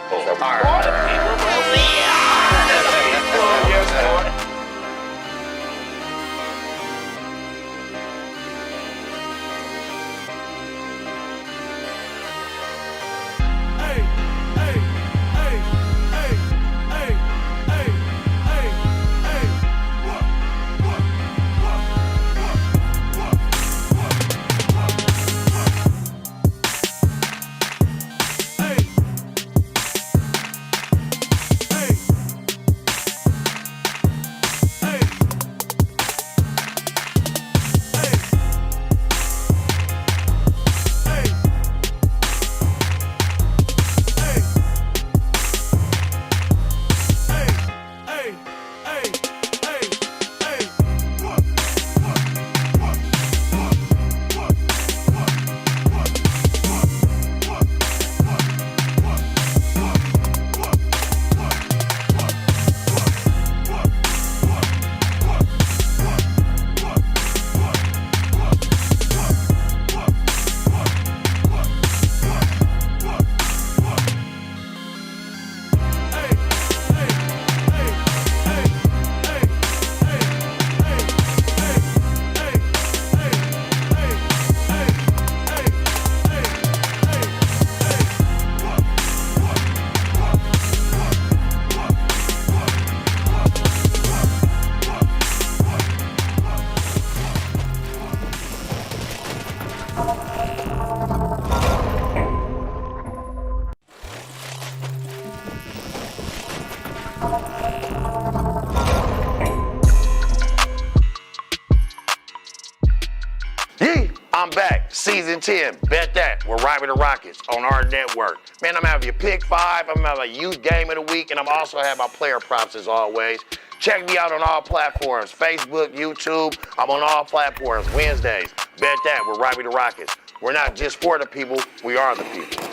For all the people will be I'm back, season 10, bet that, with Rival the Rockets on our network. Man, I'm having your pick 5, I'm having a youth game of the week, and I'm also having my player props as always. Check me out on all platforms, Facebook, YouTube, I'm on all platforms, Wednesdays, bet that, with Rival the Rockets. We're not just for the people, we are the people.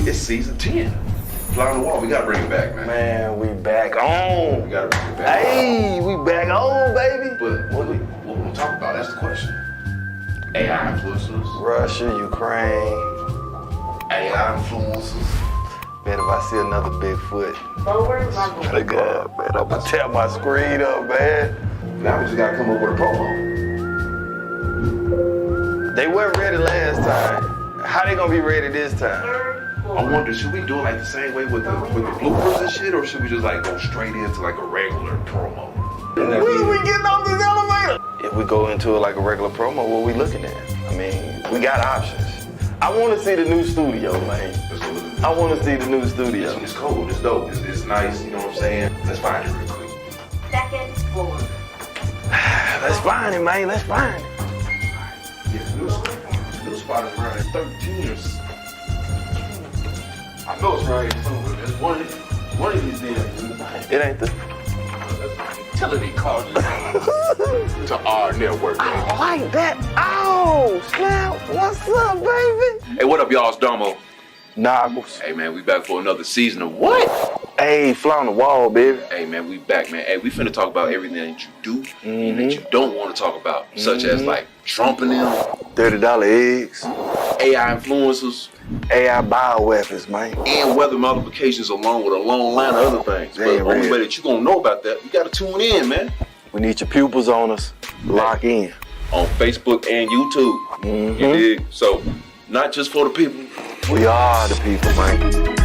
It's season 10. Fly on the wall. We gotta bring it back, man. Man, we back on. We gotta bring it back. Hey, we back on, baby. But what we gonna talk about? That's the question. AI influencers. Russia, Ukraine. AI influencers. Man, if I see another Bigfoot, Forward level. swear to God, man, I'm gonna tear my screen up, man. Now we just gotta come up with a promo. They weren't ready last time. How they gonna be ready this time? I wonder, should we do it like the same way with the bloopers and shit, or should we just like go straight into like a regular promo? When are we getting off this elevator? If we go into it like a regular promo, what we looking at? I mean, we got options. I want to see the new studio, man. I want to see the new studio. It's cold, it's dope, it's nice, you know what I'm saying? Let's find it real quick. Second floor. Let's find it, man. Let's find it. Yeah, the new spot is around 13 or something. I know it's right here somewhere. There's one of these damn dudes. It ain't the. Utility calls to our network. I like that. Oh, snap. What's up, baby? Hey, what up, y'all? It's Domo. Noggles. Hey, man, we back for another season of what? Hey, fly on the wall, baby. Hey, man, we back, man. Hey, we finna talk about everything that you do and that you don't want to talk about, such as like Trump and them, $30 eggs, AI influencers, AI bioweapons, man. and weather modifications along with a long line of other things. But the only way that you gonna know about that, you gotta tune in, man. We need your pupils on us. Lock in. On Facebook and YouTube. You dig? So, not just for the people. We are the people, man.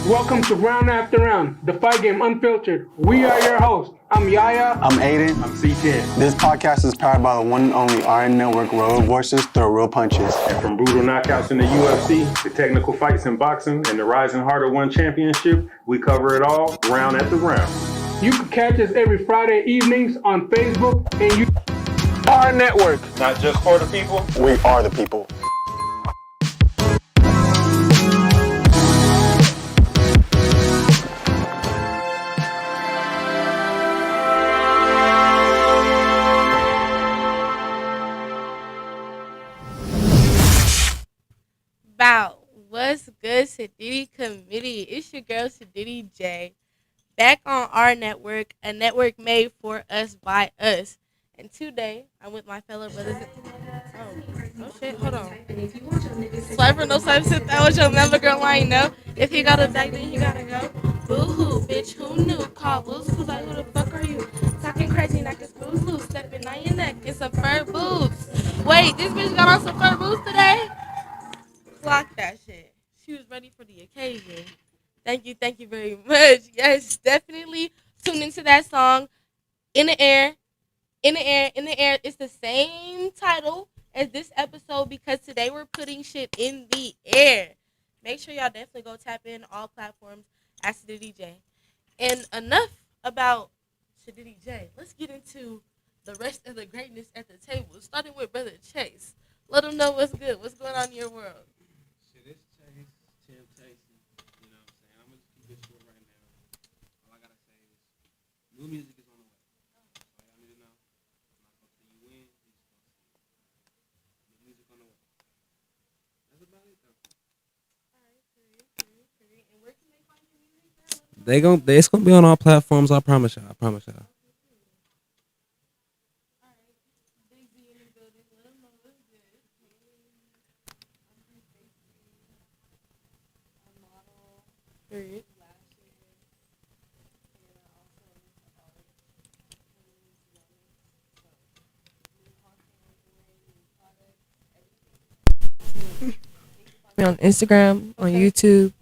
Welcome to Round After Round, the fight game unfiltered. We are your hosts. I'm Yaya. I'm Aiden. I'm C10. This podcast is powered by the one and only Iron Network, where real voices throw real punches. And from brutal knockouts in the UFC to technical fights in boxing and the Rising Harder One Championship, we cover it all round after round. You can catch us every Friday evenings on Facebook and Ahrrr Network. Not just for the people. We are the people. About what's good, Sadiddy Committee? It's your girl Sadiddy J, back on our network, a network made for us by us. And today, I'm with my fellow brothers. Oh shit, hold on. Swiper, no swipe, sit that was your member girl line, no. If you got a back, then you gotta go. Boo-hoo, bitch, who knew? Call loose, who's like, who the fuck are you? Talking crazy, knock his boots loose, stepping on your neck in some fur boots. Wait, this bitch got on some fur boots today? Clock that shit. She was ready for the occasion. Thank you very much. Yes, definitely tune into that song. In the air. It's the same title as this episode because today we're putting shit in the air. Make sure y'all definitely go tap in all platforms at Sadiddy J. And enough about Sadiddy J. Let's get into the rest of the greatness at the table, starting with Brother Chase. Let them know what's good. What's going on in your world? It's Chase, temptation. You know what I'm saying? I'm going to keep it short right now. All I got to say is new music is on the way. That's all y'all need to know. I'm not going to tell you when. New music on the way. That's about it, though. All right, period. And where can they find your music? It's going to be on all platforms. I promise y'all. Period. Me on Instagram, on YouTube,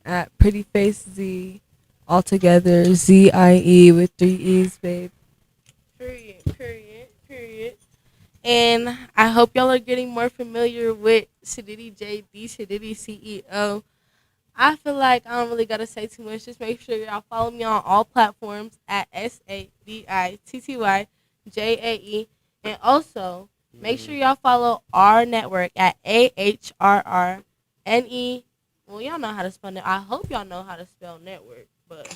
at Pretty Face Z, all together, ZIE with 3 E's, babe. Period. And I hope y'all are getting more familiar with Sadiddy J, the Sadiddy CEO. I feel like I don't really got to say too much. Just make sure y'all follow me on all platforms at SADITTYJAE. And also, make sure y'all follow our network at AHRRNE. Well, y'all know how to spell it. I hope y'all know how to spell network. But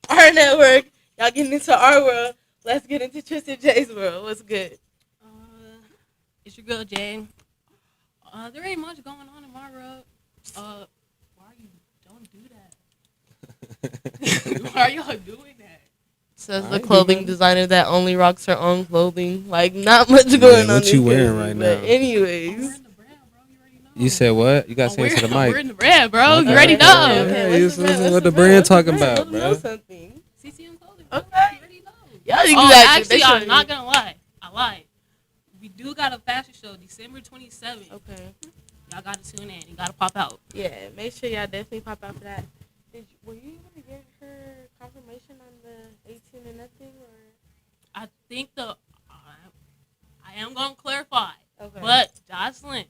our network, y'all getting into our world. Let's get into Tristan J's world. What's good? It's your girl Jay. There ain't much going on in my world. Why you don't do that? Why are y'all doing that? Says the clothing designer that only rocks her own clothing. Like, not much going on. What you wearing right now? But anyways. I'm wearing the brand, bro. You already know. You said what? You got to say it to the I'm mic. wearing the brand, bro. You already know. Okay, What's the brand talking about, bro? Something. CCM clothing. Okay. You already know. Yeah, Actually, I'm not going to lie. I lied. We do got a fashion show December 27th. Okay. Y'all got to tune in. You got to pop out. Yeah, make sure y'all definitely pop out for that. Were you able to get her confirmation on the 18 and nothing? Or? I think I am going to clarify. Okay. But Jocelyn,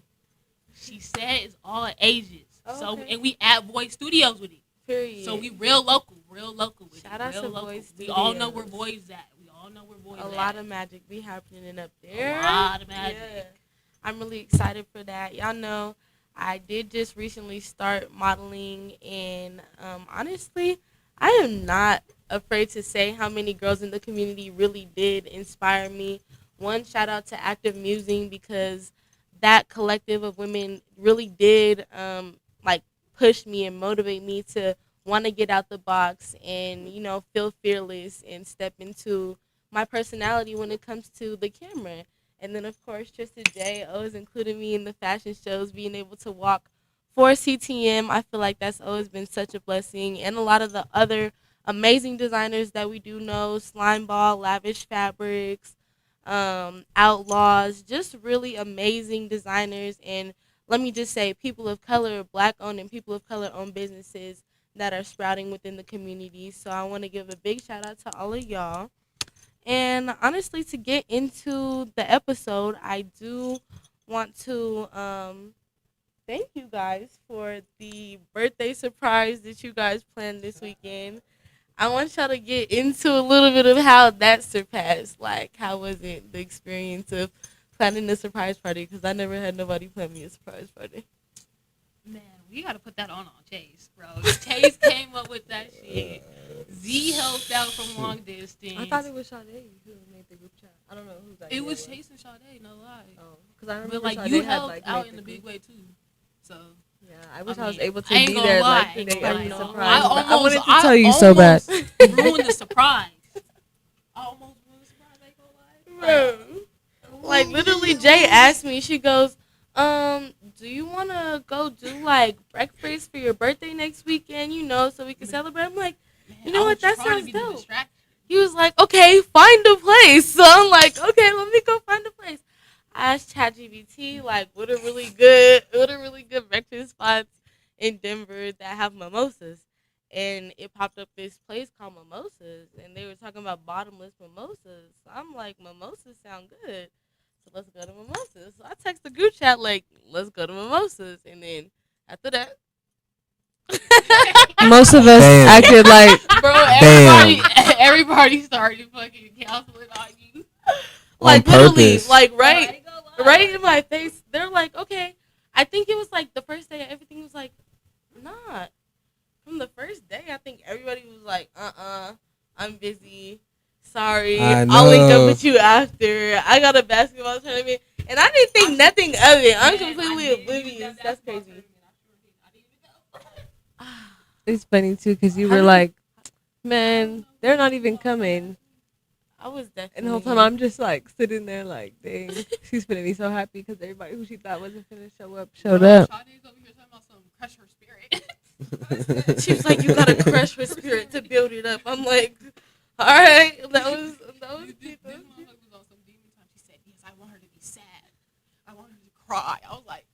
she said it's all ages. Oh, So, okay. and we at Voice Studios with it. Period. So we real local with Shout it. out Real to local. Voice We all know Studios. where Voice at. A lot of magic be happening up there. A lot of magic. Yeah. I'm really excited for that. Y'all know I did just recently start modeling, and honestly, I am not afraid to say how many girls in the community really did inspire me. One, shout out to Active Musing, because that collective of women really did push me and motivate me to want to get out the box and, feel fearless and step into my personality when it comes to the camera. And then, of course, Tristan J always included me in the fashion shows, being able to walk for CTM. I feel like that's always been such a blessing. And a lot of the other amazing designers that we do know, Slimeball, Lavish Fabrics, Outlaws, just really amazing designers. And let me just say, people of color, Black-owned and people of color-owned businesses that are sprouting within the community. So I want to give a big shout out to all of y'all. And honestly, to get into the episode, I do want to thank you guys for the birthday surprise that you guys planned this weekend. I want y'all to get into a little bit of how that surpassed. Like, how was it, the experience of planning the surprise party? Because I never had nobody plan me a surprise party. Man, we gotta put that on Chase, bro. Chase came up with that shit. Z helped out from long distance. I thought it was Sade who made the group chat. I don't know who's that. It was Chase and Sade, no lie. Oh, because I remember but like Sade you had, helped like, out made in the the big group. way too. So Yeah, I wish I was mean, able to I ain't be gonna there lie, like the day I of the know. surprise. I I wanted to almost- tell you so bad. ruined the surprise. I almost ruined the surprise. I ain't gonna lie. Like, literally, Jay asked me, she goes, do you want to go do, like, breakfast for your birthday next weekend, you know, so we can celebrate? I'm like, you know what, that sounds dope. He was like, okay, find a place. So I'm like, okay, let me go find a place. I asked ChatGPT, like, what are really good breakfast spots in Denver that have mimosas? And it popped up this place called Mimosas, and they were talking about bottomless mimosas. So I'm like, mimosas sound good. So let's go to Mimosas. So I text the group chat, like, let's go to Mimosas. And then after that, Most of us acted like, Bro, everybody started fucking counseling on you. like, On literally, purpose. like, right in my face. They're like, okay. I think it was like the first day, everything was like, nah. From the first day, I think everybody was like, I'm busy. Sorry. I I'll link up know. with you after. I got a basketball tournament. And I didn't think nothing of it. I'm completely oblivious. That's crazy. it's funny too because you were like, man, they're not even coming. I was definitely. And the whole time I'm just like sitting there like, dang, she's gonna be so happy because everybody who she thought wasn't gonna show up showed up. Sade's over here talking about some crush her spirit. She was like, you gotta crush her spirit to build it up. I'm like, all right, that was This motherfucker was on some demon time. She said, yes, I want her to be sad. I want her to cry. I was like,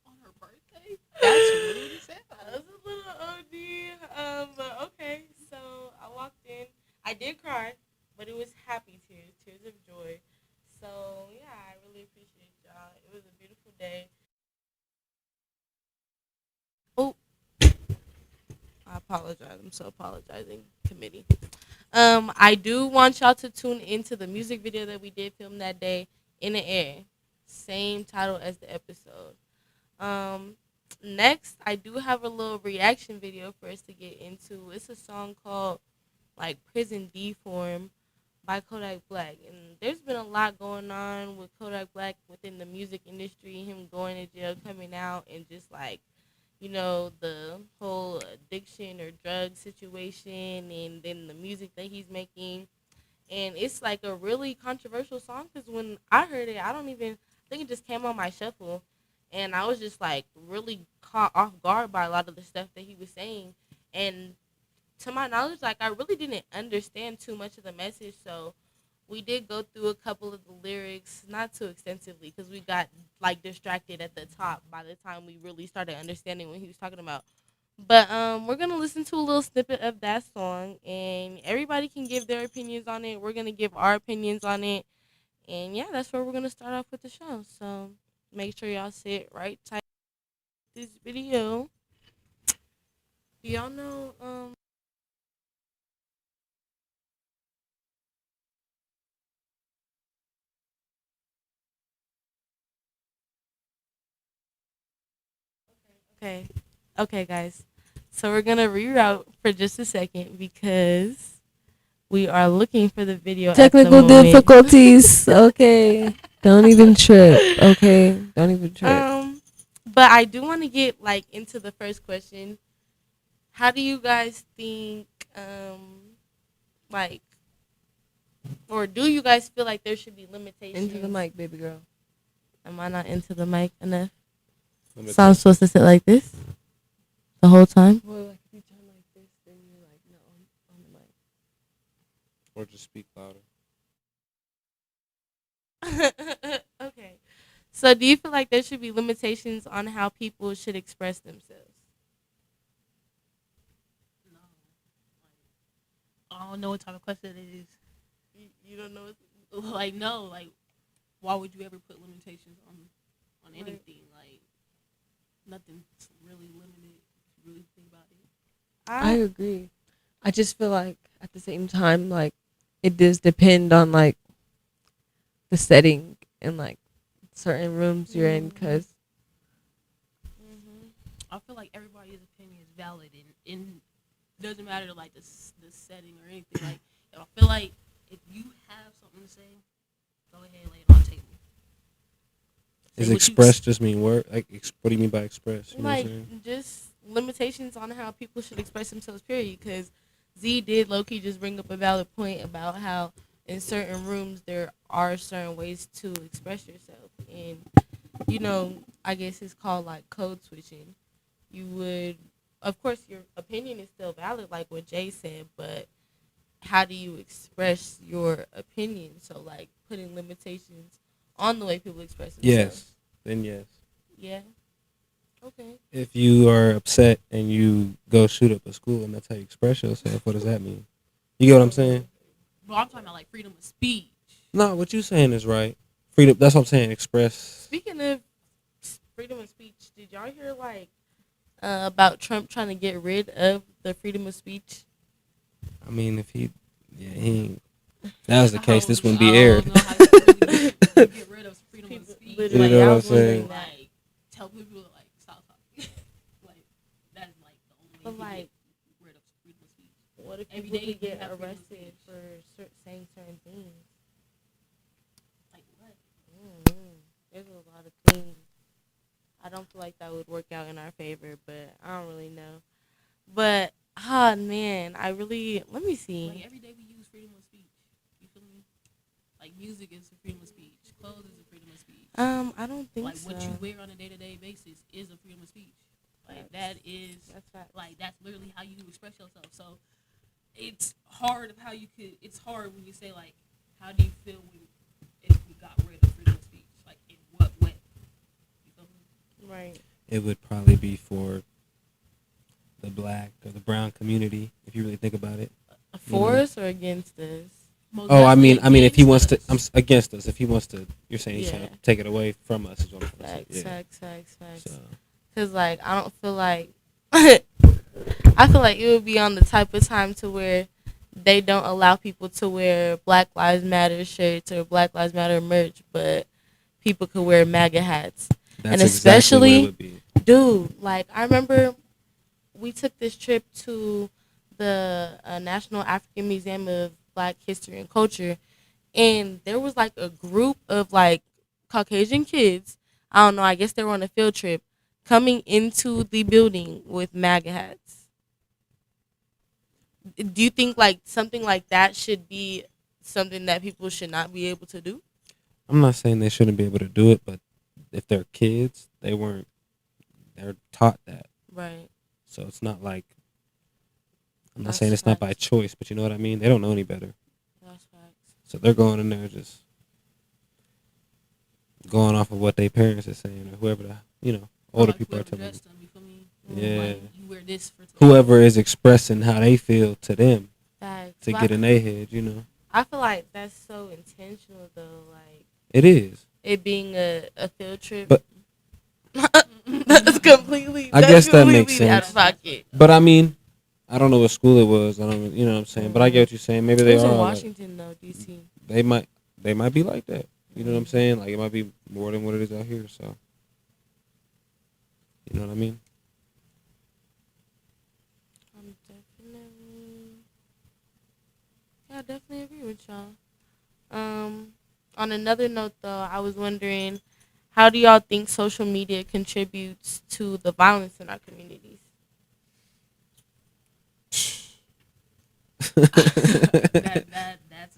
on her birthday? That's really sad. That was a little OD. But okay, so I walked in. I did cry, but it was happy tears, tears of joy. So yeah, I really appreciate y'all. It was a beautiful day. Oh, I apologize. I'm so apologizing, committee. I do want y'all to tune into the music video that we did film that day, In the Air. Same title as the episode. Next, I do have a little reaction video for us to get into. It's a song called, like, Prison Deform by Kodak Black. And there's been a lot going on with Kodak Black within the music industry, him going to jail, coming out, and just, like, you know, the whole addiction or drug situation, and then the music that he's making. And it's like a really controversial song because when I heard it, I think it just came on my shuffle. And I was just like really caught off guard by a lot of the stuff that he was saying. And to my knowledge, like, I really didn't understand too much of the message. So we did go through a couple of the lyrics, not too extensively, because we got like distracted at the top by the time we really started understanding what he was talking about. But we're gonna listen to a little snippet of that song, and everybody can give their opinions on it. We're gonna give our opinions on it, and yeah, that's where we're gonna start off with the show. So make sure y'all sit right tight this video. Do y'all know Okay, guys. So we're gonna reroute for just a second because we are looking for the video. Technical difficulties. Okay. Don't even trip. Okay. Don't even trip. But I do want to get like into the first question. How do you guys think, like, or do you guys feel like there should be limitations? Into the mic, baby girl. Am I not into the mic enough? So I'm supposed to sit like this the whole time? Well, like if you turn like this, then you're like, no, on the mic. Or just speak louder. Okay. So do you feel like there should be limitations on how people should express themselves? No. I don't know what type of question it is. You don't know. Like, no, like, why would you ever put limitations on anything? Like, nothing's really limited if you really think about it. I agree. I just feel like at the same time, like, it does depend on like the setting and like certain rooms you're in, because I feel like everybody's opinion is valid, and doesn't matter like the setting or anything. Like, I feel like if you have something to say, go ahead, lay it on the table. Is express just mean word? Like, what do you mean by express? You know like what I'm saying? just limitations on how people should express themselves. Period. Because Z did low key just bring up a valid point about how in certain rooms there are certain ways to express yourself, and you know, I guess it's called like code switching. You would, of course, your opinion is still valid, like what Jay said, but how do you express your opinion? So like putting limitations on the way people express themselves. Yes. Then yes. Yeah. Okay. If you are upset and you go shoot up a school and that's how you express yourself, what does that mean? You get what I'm saying? Well, I'm talking about like freedom of speech. No, what you saying is right. Freedom. That's what I'm saying. Express. Speaking of freedom of speech, did y'all hear like about Trump trying to get rid of the freedom of speech? I mean, if he, yeah, he. Ain't. That was the case. This wouldn't I be don't aired. know how you really get rid of freedom of speech. Literally, You know what I I'm was wondering saying? that. Like, tell people to like stop talking. Like, that's like the only But way like, to get rid of freedom of speech. what if Every people day could get you have freedom of arrested speech. for saying certain things? Like what? There's a lot of things. I don't feel like that would work out in our favor, but I don't really know. But man, let me see. Like every day we use freedom of speech. You feel me? Like music is a freedom of speech. Clothes is a freedom of speech. I don't think Like so. what you wear on a day-to-day basis is a freedom of speech. Like that's facts. like that's literally how you express yourself. So it's hard of how you could. It's hard when you say like, how do you feel when if we got rid of freedom of speech? Like in what way? You feel me? Right. It would probably be for the black or the brown community, if you really think about it. For us or against us? Most Oh, I mean, if he definitely wants to, against against us. If he wants to, you're saying he's trying Yeah. to take it away from us. Is what I'm trying to say. Facts. Yeah. So, Cause like I don't feel like I feel like it would be on the type of time to where they don't allow people to wear Black Lives Matter shirts or Black Lives Matter merch, but people could wear MAGA hats. that's And exactly what it would be. dude, like I remember we took this trip to the National African Museum of Black History and Culture, and there was like a group of like Caucasian kids. I don't know. I guess they were on a field trip coming into the building with MAGA hats. Do you think like something like that should be something that people should not be able to do? I'm not saying they shouldn't be able to do it, but if they're kids, they're taught that. Right. So it's not like, I'm not That's saying it's not by facts. choice, but you know what I mean? They don't know any better. That's facts. So they're going in there just going off of what their parents are saying or whoever older like people are whoever telling them. dressed them, you feel me? Yeah. Like, you wear this for today. Whoever is expressing how they feel to them Facts. to But get in their head, you know. I feel like that's so intentional though. Like It is. it being a field trip. But that's completely. I that's guess that makes completely out sense. of pocket. But I mean, I don't know what school it was. I don't, you know what I'm saying. But I get what you're saying. Maybe It they was are. in like- Washington though, DC. they might be like that. You know what I'm saying? Like it might be more than what it is out here. So, you know what I mean? I definitely agree with y'all. On another note, though, I was wondering, how do y'all think social media contributes to the violence in our communities? That's a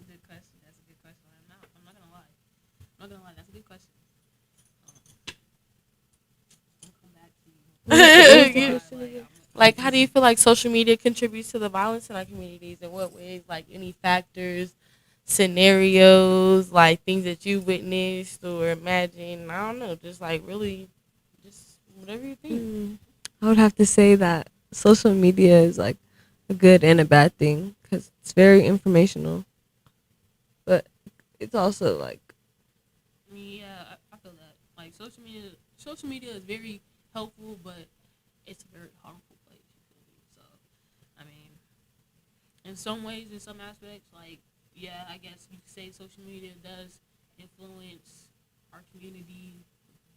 good question. That's a good question. I'm not gonna lie. That's a good question. I'm gonna come back to you. Like, how do you feel like social media contributes to the violence in our communities? In what ways? Like, any factors, scenarios, like things that you witnessed or imagined. I don't know, just like really, just whatever you think. I would have to say that social media is like a good and a bad thing because it's very informational, but it's also like I mean, yeah, I feel that. Like social media is very helpful, but it's a very harmful place. You feel me? So, I mean, in some ways, in some aspects, like yeah, I guess you could say social media does influence our community,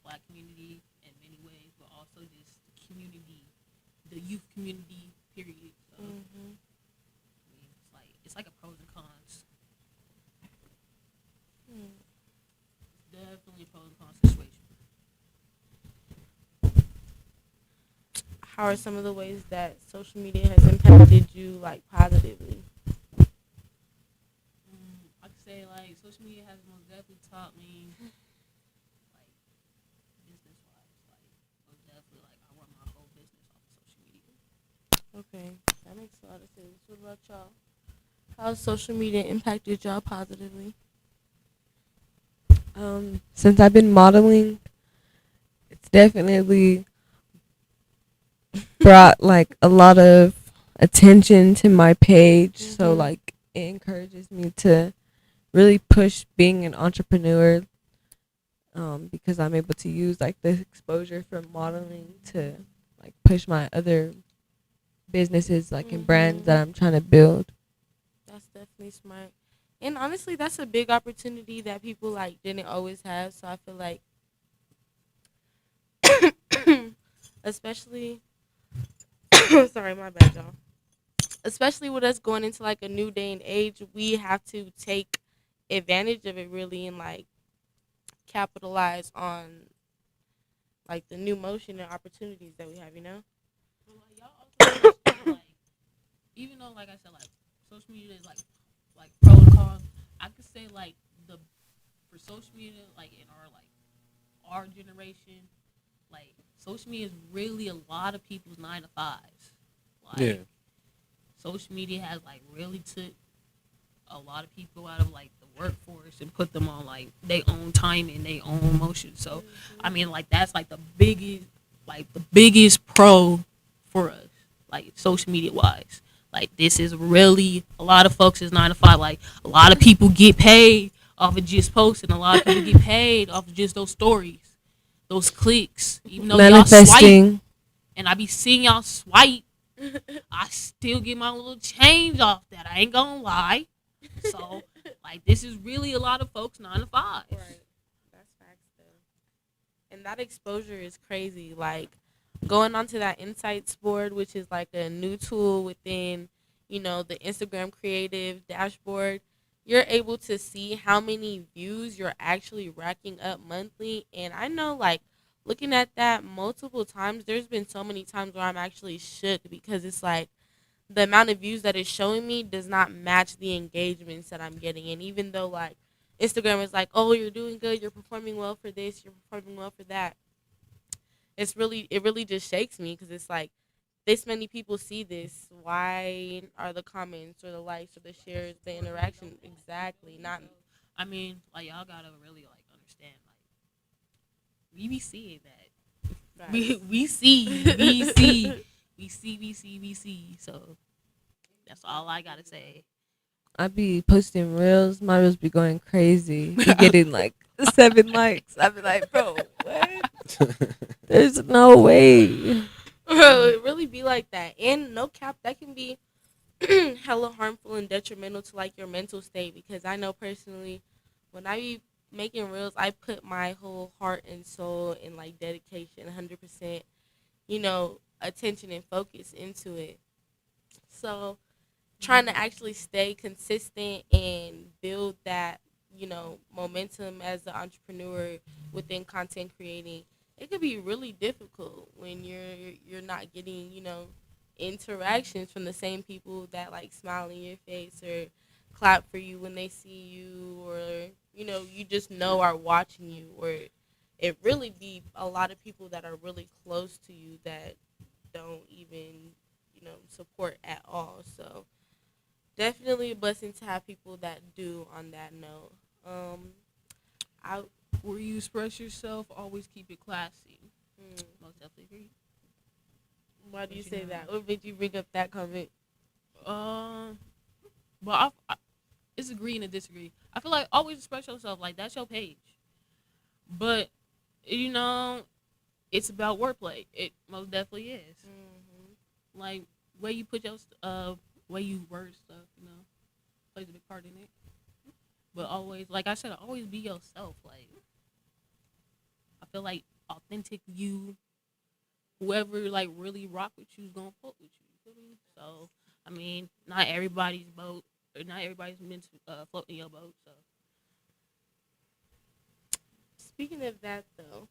Black community, in many ways, but also just the community, the youth community. Period. So, I mean, it's like a pros and cons. Definitely a pros and cons situation. How are some of the ways that social media has impacted you, like positively? I could say like social media has most definitely taught me like business wise, like most definitely like I run my whole business off of social media. Okay, that makes a lot of sense. What about y'all? How has social media impacted y'all positively? since I've been modeling, it's definitely brought like a lot of attention to my page. So like it encourages me to really push being an entrepreneur, because I'm able to use like the exposure from modeling to like push my other businesses like and brands that I'm trying to build. That's definitely smart. And honestly, that's a big opportunity that people like didn't always have. So I feel like, especially, sorry, my bad, y'all. Especially with us going into like a new day and age, we have to take advantage of it really and like capitalize on like the new motion and opportunities that we have. You know. But like y'all also understand, like even though like I said like social media is like pro and cons, I could say like the for social media like in our generation, like social media is really a lot of people's 9 to 5s. Like social media has like really took a lot of people out of like the workforce and put them on like their own time and their own motion. So I mean like that's like the biggest pro for us, like social media wise. Like this is really a lot of folks is 9 to 5. Like a lot of people get paid off of just posting. A lot of people get paid off of just those stories, those clicks. Even though y'all swipe, and I be seeing y'all swipe, I still get my little change off that. I ain't gonna lie. So like this is really a lot of folks 9 to 5. Right. That's facts though. And that exposure is crazy. Like going onto that insights board, which is like a new tool within, the Instagram creative dashboard, you're able to see how many views you're actually racking up monthly. And I know like looking at that multiple times, there's been so many times where I'm actually shook because it's like the amount of views that it's showing me does not match the engagements that I'm getting. And even though like Instagram is like, oh, you're doing good, you're performing well for this, you're performing well for that, it really just shakes me because it's like this many people see this. Why are the comments or the likes or the shares, the interaction exactly not? I mean, like y'all gotta really like understand. Like we be seeing that. We see. So that's all I gotta say. I be posting reels. My reels be going crazy. Be getting like 7 likes. I be like, bro, what? There's no way. Bro, it really be like that. And no cap, that can be hella harmful and detrimental to like your mental state because I know personally when I be making reels, I put my whole heart and soul and like dedication, 100%, attention and focus into it. So trying to actually stay consistent and build that, momentum as an entrepreneur within content creating, it could be really difficult when you're not getting, interactions from the same people that like smile in your face or clap for you when they see you or, you just are watching you, or it really be a lot of people that are really close to you that don't even, support at all. So definitely a blessing to have people that do on that note. I Where you express yourself, always keep it classy. Most definitely agree. Why do you say that? What made you bring up that comment? But it's agreeing and disagree. I feel like always express yourself. Like, that's your page. But, it's about wordplay. It most definitely is. Like, way you put your way you word stuff, plays a big part in it. But always, like I said, always be yourself. Like, I feel like authentic you, whoever like really rock with you is gonna fuck with you. You feel me? So, I mean, not everybody's boat, or not everybody's meant to float in your boat. So, Speaking of that, though,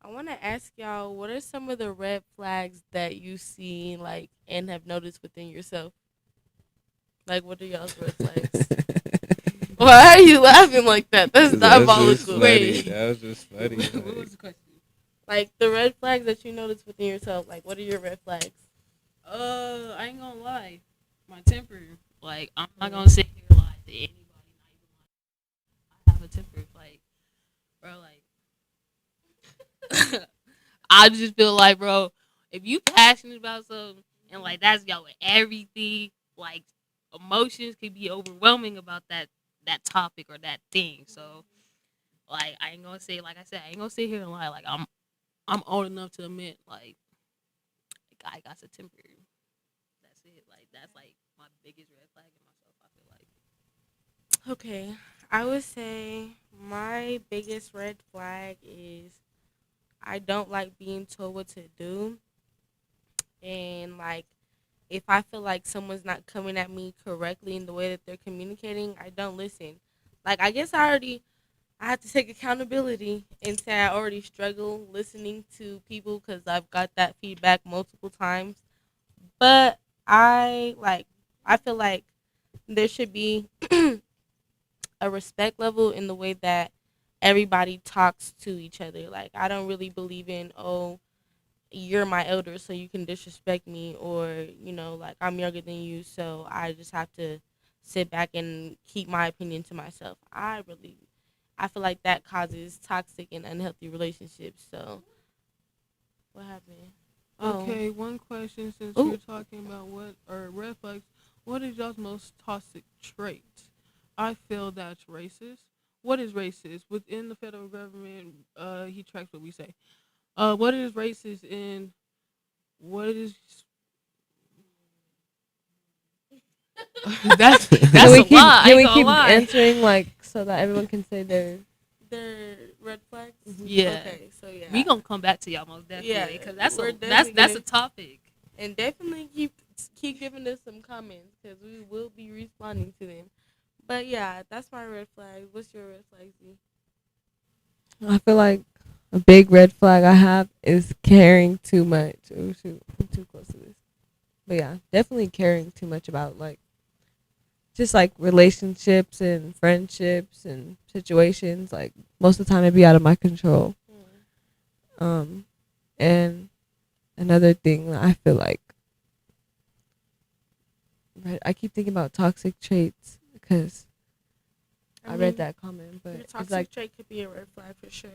I want to ask y'all, what are some of the red flags that you see, like, and have noticed within yourself? Like, what are y'all's red flags? Why are you laughing like that? That's diabolical. That was just funny. what was the question? Like, the red flags that you notice within yourself. Like, what are your red flags? I ain't gonna lie, my temper. Like, I'm not gonna sit here and lie to anybody. Not even lie. I have a temper. Like, bro, like, I just feel like, bro, if you passionate about something and like that's your everything, like emotions could be overwhelming about that topic or that thing. So, like, I ain't gonna say, like I said, I ain't gonna sit here and lie. Like, I'm old enough to admit, like I got a temper. That's it. Like, that's like my biggest red flag in myself, I feel like. Okay, I would say my biggest red flag is I don't like being told what to do. And, like, if I feel like someone's not coming at me correctly in the way that they're communicating, I don't listen. Like, I guess I have to take accountability and say I already struggle listening to people because I've got that feedback multiple times. But I feel like there should be a respect level in the way that everybody talks to each other. Like, I don't really believe in, oh, you're my elder, so you can disrespect me, or, like, I'm younger than you, so I just have to sit back and keep my opinion to myself. I feel like that causes toxic and unhealthy relationships. So, what happened? Okay, one question since you're talking about what are red flags. What is y'all's most toxic trait? I feel that's racist. What is racist? Within the federal government, he tracks what we say. What is racist and what is that's Can we a keep, lie. can we Ain't keep gonna lie. answering, like, so that everyone can say their red flags? Yeah. Okay, so yeah. We gonna come back to y'all most definitely. Yeah, Because that's we're a definitely a topic. And definitely keep giving us some comments because we will be responding to them. But yeah, that's my red flag. What's your red flag, Z? I feel like a big red flag I have is caring too much. Oh shoot, I'm too close to this. But yeah, definitely caring too much about, like, just like relationships and friendships and situations. Like, most of the time it'd be out of my control. And another thing that I feel like, I keep thinking about toxic traits because I read that comment, but your it's toxic like, trait could be a red flag for sure.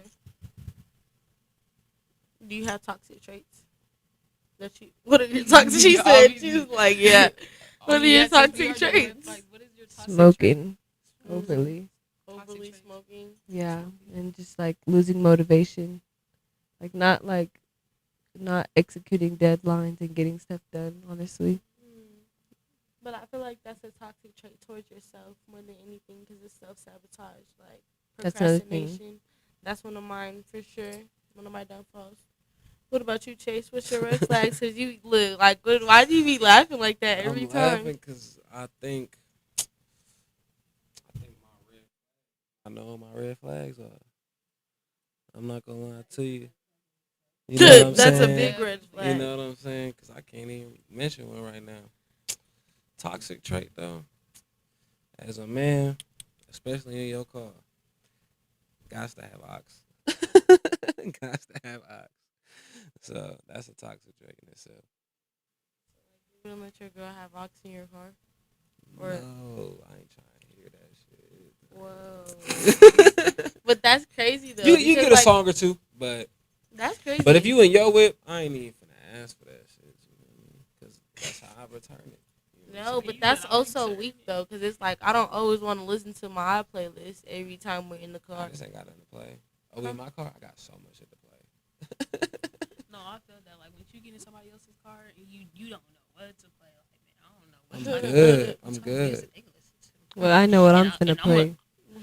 Do you have toxic traits? What are your toxic? She said she was like, yeah. What are your toxic traits? What is your toxic smoking overly. Overly smoking. Yeah, and just like losing motivation, like not executing deadlines and getting stuff done. Honestly, But I feel like that's a toxic trait towards yourself more than anything because it's self-sabotage. Like, That's another procrastination. thing. That's one of mine for sure. One of my downfalls. What about you, Chase? What's your red flags? Because you look like, why do you be laughing like that every I'm time? laughing because I know what my red flags are. I'm not gonna lie to you. You know what I'm That's saying? a big red flag. You know what I'm saying? Because I can't even mention one right now. Toxic trait though, as a man, especially in your car, gots to have ox. Gots to have ox. So that's a toxic trait in itself. You wouldn't let your girl have ox in your car? Or No, I ain't trying to hear that shit. whoa. But that's crazy though. You because, get a like, song or two, but that's crazy. if you in your whip, I ain't even finna ask for that shit. Because that's how I return it. No, but that's also weak though, because it's like I don't always want to listen to my playlist every time we're in the car. I just ain't got nothing to play. Oh, in my car, I got so much shit to play. No, I feel that like when you get in somebody else's car and you don't know what to play. Like, man, I don't know. I'm good. I'm good. Well, I know what I'm finna play.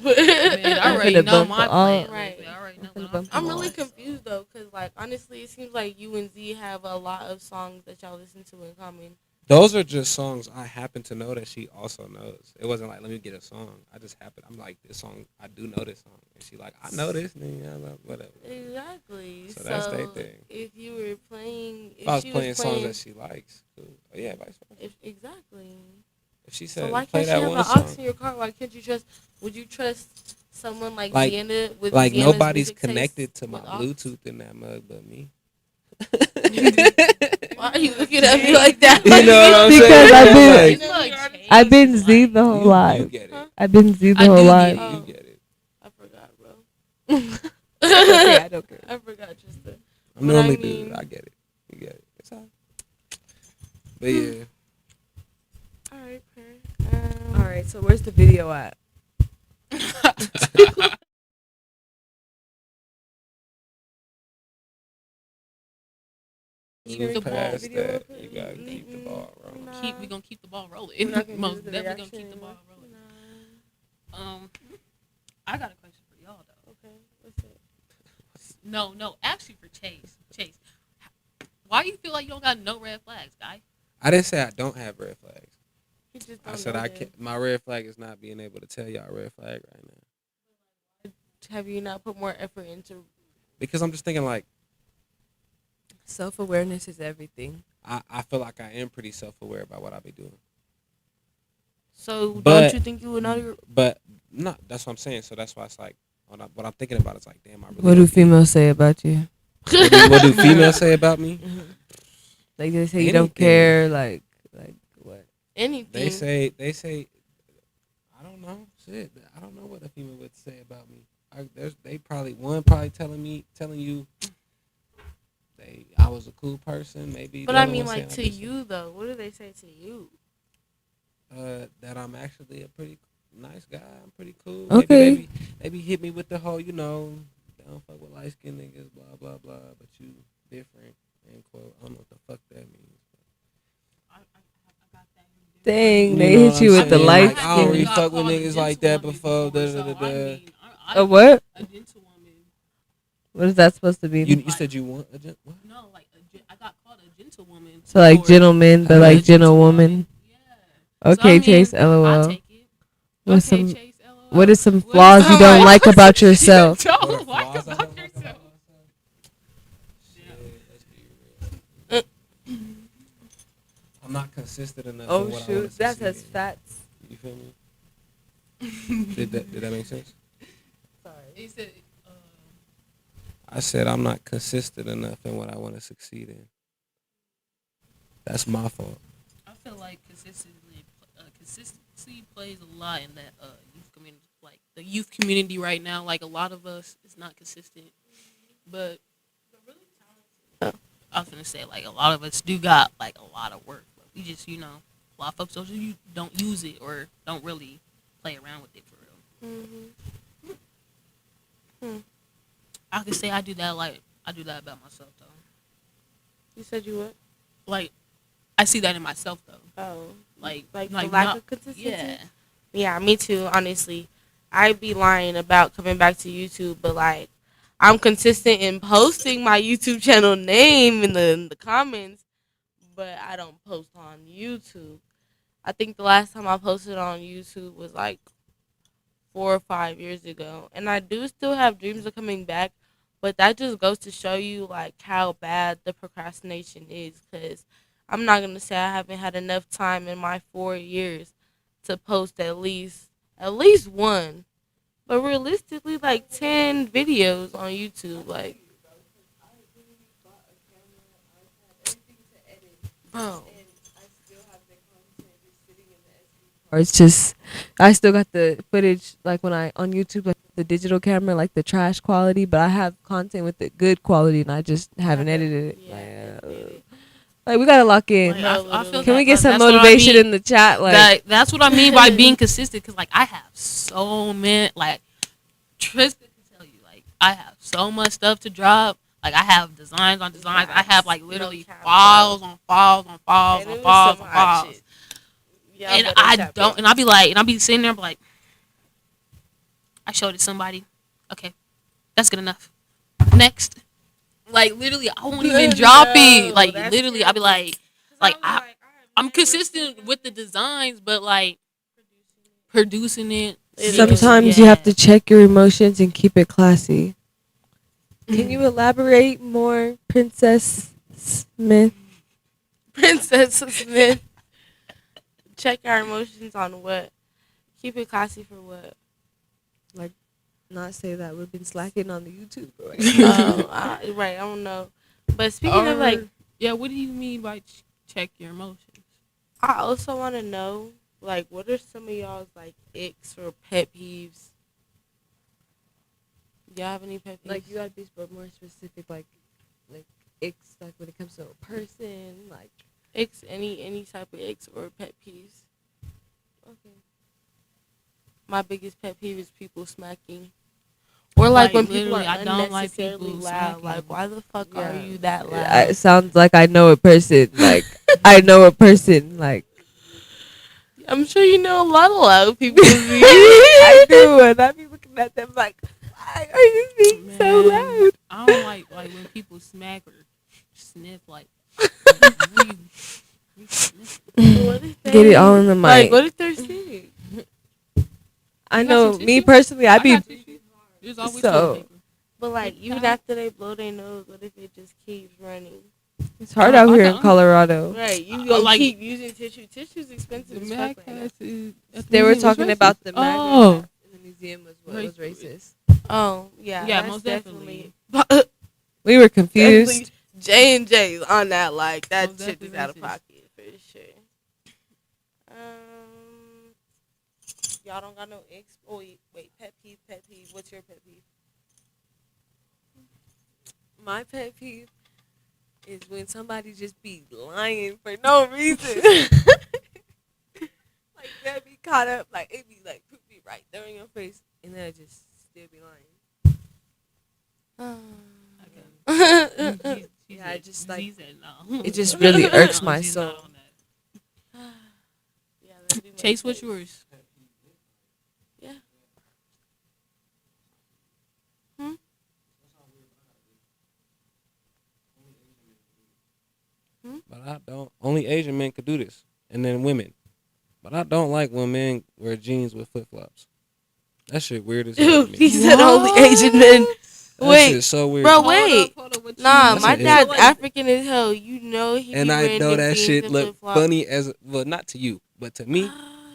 Man, I already know my playlist. Right. I already know what I'm really confused though, because like honestly, it seems like you and Z have a lot of songs that y'all listen to in common. Those are just songs I happen to know that she also knows. It wasn't like, let me get a song. I'm like, this song, I do know this song. And she like, I know this, and whatever. Exactly. So that's their thing. If you were playing, if I was playing songs that she likes, cool. Oh, yeah, vice versa. Exactly. If she said, So why play can't that you one have an song. aux in your car? Why can't you trust? Would you trust someone like Like, Deanna with like Deanna's nobody's music connected taste to my with aux? Bluetooth in that mug but me. Why are you looking at me like that? You know what I'm saying? Because I've been Z the whole life. You get it. I've been Z the whole life. You get it. I forgot, bro. Okay, I don't care. I forgot just the. I'm the only dude. I get it. You get it. It's all right. But yeah. All right, All right, so where's the video at? Keep the ball. That, you gotta keep the ball rolling. We gonna keep the ball rolling. We're not gonna Most do the definitely gonna keep reaction the ball anymore. rolling. I got a question for y'all though. Okay, what's it? No, actually for Chase. Why you feel like you don't got no red flags, guy? I didn't say I don't have red flags. He just I don't said know I them. can't. My red flag is not being able to tell y'all red flag right now. Have you not put more effort into? Because I'm just thinking like, Self-awareness is everything. I feel like I am pretty self-aware about what I be doing. So But- don't you think you would know your? But no, that's what I'm saying. So that's why it's like, what I'm thinking about is like, damn, I really. What do females say about you? What do females say about me? Like they say you don't care. Like what? Anything. They say, I don't know. Shit, I don't know what a female would say about me. They probably telling you, I was a cool person. Maybe. But the I other mean, one like saying to I'm you though, what do they say to you? that I'm actually a pretty nice guy. I'm pretty cool. Okay. Maybe hit me with the whole, they don't fuck with light skinned niggas, blah blah blah. But you different. End quote. I don't know what the fuck that means. Dang, You they know hit what you I'm with the saying? light Like, I don't really skin. fuck with niggas like that before. A what? A gentle woman. What is that supposed to be? You said you want a what? No, like I got called a gentlewoman. So like or- gentleman, but like gentlewoman. Yeah. Okay, So, I mean, Chase, I LOL. take it. What's Okay, some? Chase, LOL. What is some What is flaws you some- don't like about yourself? Don't What are like flaws I about don't like yourself. I'm not consistent enough. Oh in what I shoot, wanna that succeed says in. fats. You feel me? Did that make sense? He said, I said I'm not consistent enough in what I want to succeed in. That's my fault. I feel like consistency plays a lot in that youth community. Like the youth community right now, like a lot of us is not consistent, but I was gonna say like a lot of us do got like a lot of work, but we just a lot of folks don't use it or don't really play around with it for real. I can say I do that about myself though. You said you what? Like I see that in myself though. Oh, Like the lack not- of consistency. Yeah. Yeah, me too. Honestly, I'd be lying about coming back to YouTube, but like, I'm consistent in posting my YouTube channel name in the comments, but I don't post on YouTube. I think the last time I posted on YouTube was like 4 or 5 years ago, and I do still have dreams of coming back, but that just goes to show you like how bad the procrastination is. Cause I'm not gonna say I haven't had enough time in my 4 years to post at least one, but realistically like 10 videos on YouTube, like, bro. or it's just I still got the footage like when I on YouTube, like the digital camera, like the trash quality, but I have content with the good quality and I just haven't edited it. Like we gotta lock in. Like, I feel Can we that, get like, some that's what I motivation mean. in the chat? Like That's what I mean by being consistent. Cause like I have so many, like Tristan can tell you, like I have so much stuff to drop. Like I have designs on designs. I have like literally files on files on files on files on files. And I don't. And I'll be like, and I'll be sitting there, be like, I showed it to somebody. Okay, that's good enough. Next. Like literally, I won't even drop it. Like literally, I'll be like I'm consistent with the designs, but like producing it. sometimes you have to check your emotions and keep it classy. Can you elaborate more, Princess Smith? Princess Smith. Check our emotions on what? Keep it classy for what? Like, not say that we've been slacking on the YouTube. Right, I don't know. But speaking of like, yeah, what do you mean by check your emotions? I also want to know, like, what are some of y'all's like icks or pet peeves? Do y'all have any pet peeves? Like, you gotta be more specific, like icks, like when it comes to a person, like icks, any type of icks or pet peeves. Okay. My biggest pet peeve is people smacking. Or like when people are I don't like unnecessarily people loud. smacking. Like, why the fuck are you that loud? It sounds like I know a person. Like, I know a person. Like, I'm sure you know a lot of loud people. I do, and I be looking at them like, why are you being so loud? I don't like when people smack or sniff. Like, get it all in the mic. Like, what if they're sick? I know, me personally, I be so. But like, even after they blow their nose, what if it just keeps running? It's hard out here in Colorado. Right, you gonna like, keep using tissue. Tissue's expensive. The as fuck They were talking about the magnet in the museum was racist. Oh yeah, yeah, most definitely. We were confused. J&J on that, like that shit is out of pocket for sure. Y'all don't got no icks. Oh wait, pet peeve. What's your pet peeve? My pet peeve is when somebody just be lying for no reason. Like they'll be caught up, like it be like be right there in your face, and then I just still be lying. Yeah, I just like it just really irks my soul. Chase, what's yours? Yeah. But I don't. Only Asian men could do this, and then women. But I don't like when men wear jeans with flip flops. That shit weird as hell to me. He said only Asian men. That shit's so weird. Bro, wait. Nah, my dad's like, African as hell. You know he. And I know that shit look funny as well, not to you, but to me,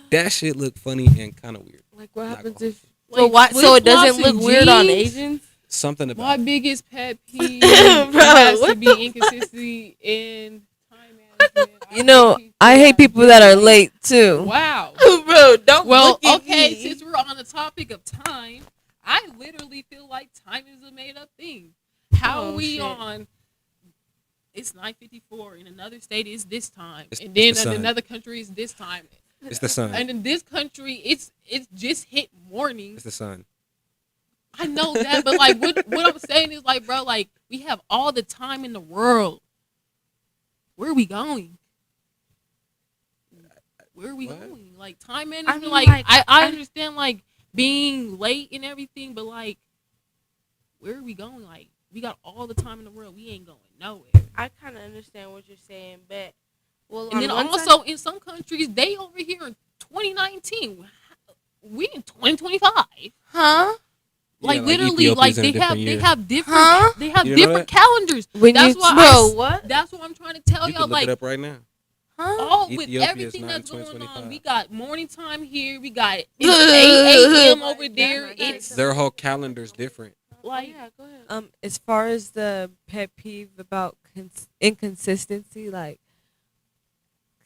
that shit look funny and kind of weird. Like what happens if? So why? So it doesn't look weird on Asians? Something about my biggest pet peeve has to be inconsistency in time management. You know, I hate people that are late too. Wow, bro, don't. Well, look at okay, me. since we're on the topic of time, I literally feel like time is a made up thing. How are we on? It's 9:54 in another state is this time, and then in another country is this time. It's the sun. And in this country, it's just hit morning. It's the sun. I know that, but like what I'm saying is like, bro, like we have all the time in the world. Where are we going? Where are we going? Like time management. I understand like being late and everything, but like where are we going? Like we got all the time in the world. We ain't going nowhere. I kind of understand what you're saying, but well, and then also in some countries they over here in 2019. We in 2025. Huh? Like yeah, literally, like they have different Huh? calendars. When that's you why what? That's what I'm trying to tell You y'all. can look Like it up right now. Huh? all with Ethiopia is everything not that's in going on, 2025. we got morning time here. We got it's 8 a.m. over there. It's Their whole calendar's different. like Yeah, go ahead. As far as the pet peeve about inconsistency, like,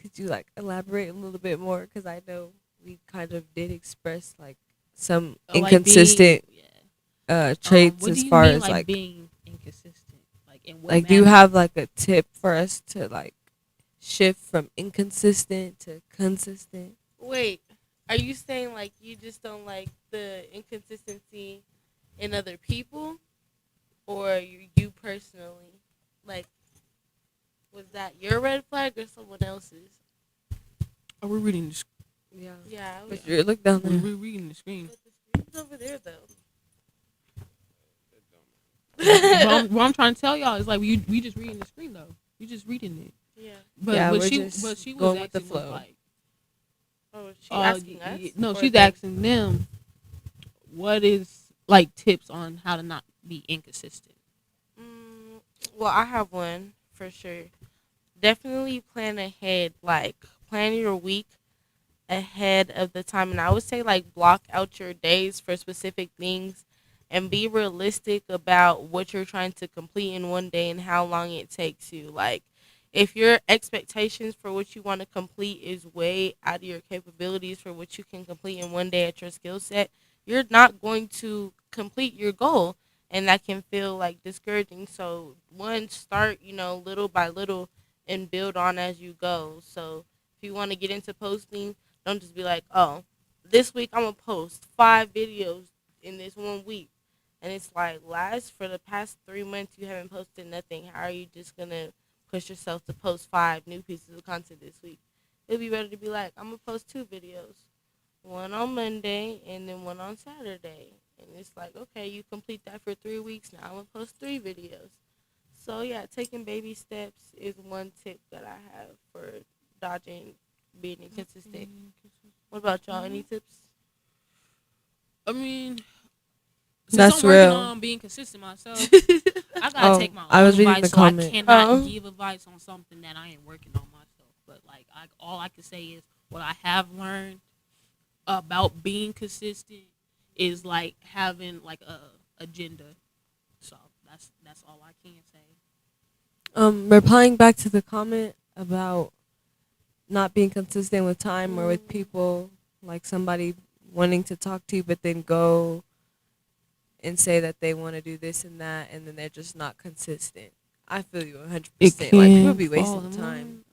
could you like elaborate a little bit more? Because I know we kind of did express like some Like inconsistent being, yeah. traits What do as you far mean as like like being inconsistent? Like in what like do you manner? have like a tip for us to like shift from inconsistent to consistent? Wait, are you saying like you just don't like the inconsistency in other people, or you personally? Like, was that your red flag or someone else's? Are we reading the Yeah. Yeah, But you look down We're there. reading the screen. but the screen's over there though. What I'm trying to tell y'all is like we just reading the screen though. We just reading it. Yeah. But Yeah, but we're she just but she was going with the asking was flow. like Oh, she asking us? no, Or she's them? asking them what is like tips on how to not be inconsistent. Well, I have one for sure. Definitely plan ahead. Like, plan your week ahead of the time. And I would say, like, block out your days for specific things and be realistic about what you're trying to complete in one day and how long it takes you. Like, if your expectations for what you want to complete is way out of your capabilities for what you can complete in one day at your skill set, you're not going to complete your goal. And that can feel like discouraging. So, one, start, little by little and build on as you go. So, if you want to get into posting, don't just be like, oh, this week I'm going to post 5 videos in this one week. And it's like, for the past 3 months, you haven't posted nothing. How are you just going to push yourself to post 5 new pieces of content this week? It'd be better to be like, I'm going to post 2 videos. One on Monday and then one on Saturday. And it's like, okay, you complete that for 3 weeks. Now I'm going to post 3 videos. So, yeah, taking baby steps is one tip that I have for dodging being inconsistent. What about y'all? Any tips? I mean, since That's I'm working real. on being consistent myself, I gotta take my own I was reading advice. the So I comment. cannot give advice on something that I ain't working on myself. But like, all I can say is what I have learned about being consistent is like having like a agenda. So that's all I can say. Replying back to the comment about not being consistent with time or with people, like somebody wanting to talk to you but then go and say that they want to do this and that and then they're just not consistent. I feel you 100%. Like people be wasting time.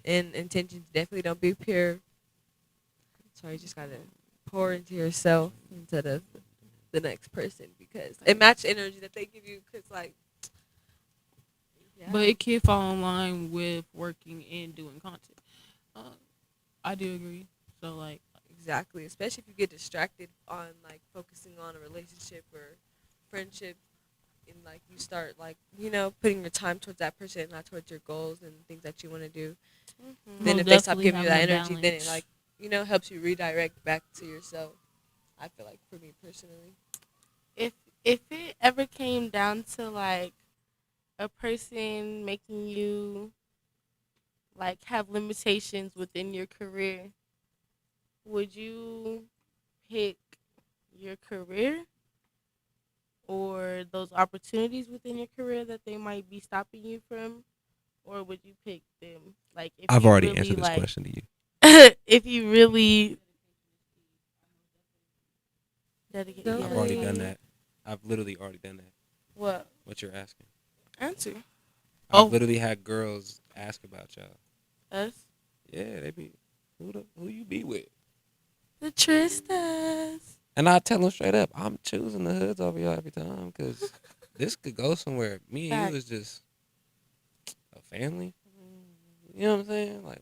And intentions definitely don't be pure. So you just gotta pour into yourself instead of the next person because it match energy that they give you. Cause like, yeah. But it can fall in line with working and doing content. I do agree. So like, Exactly, especially if you get distracted on like focusing on a relationship or friendship, and like you start like putting your time towards that person, and not towards your goals and things that you want to do. Then if they stop giving you that energy, then it like helps you redirect back to yourself. I feel like for me personally, If it ever came down to like a person making you like have limitations within your career, would you pick your career or those opportunities within your career that they might be stopping you from, or would you pick them? Like, if I've you already really, answered this like, question to you. if you really dedicate, Don't I've yeah. already done that. I've literally already done that. What? What you're asking? Answer. I've literally had girls ask about y'all. Us? Yeah, they be who you be with? The Tristas. And I tell them straight up, I'm choosing the hoods over y'all every time because this could go somewhere. Me and you is just a family. You know what I'm saying? Like,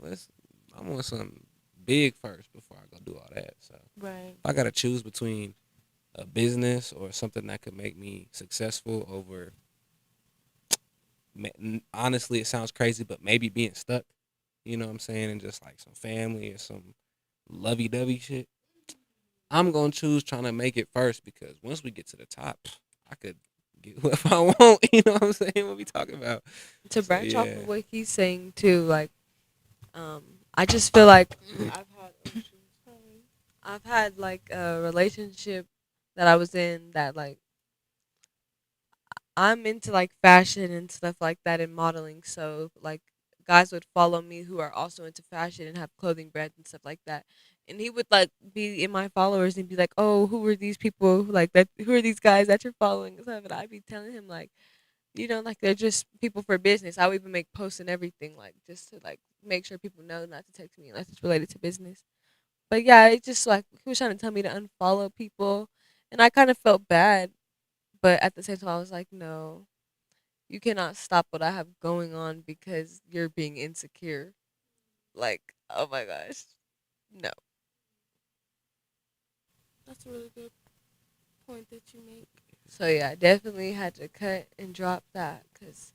I want something big first before I go do all that. So Right. if I got to choose between a business or something that could make me successful over, honestly, it sounds crazy, but maybe being stuck, you know what I'm saying, and just like some family or some lovey-dovey shit, I'm going to choose trying to make it first because once we get to the top, I could get whoever I want, you know what I'm saying, what we talking about. to So, branch off yeah. of what he's saying too, like, I just feel like I've had like a relationship that I was in that like I'm into like fashion and stuff like that and modeling. So like guys would follow me who are also into fashion and have clothing brands and stuff like that. And he would like be in my followers and be like, "Oh, who are these people like that? Who are these guys that you're following?" And stuff. And I'd be telling him like, like they're just people for business. I would even make posts and everything like just to like make sure people know not to text me unless it's related to business. But yeah, it just like he was trying to tell me to unfollow people, and I kind of felt bad. But at the same time, I was like, no, you cannot stop what I have going on because you're being insecure. Like, oh my gosh, no. That's a really good point that you make. So yeah, I definitely had to cut and drop that because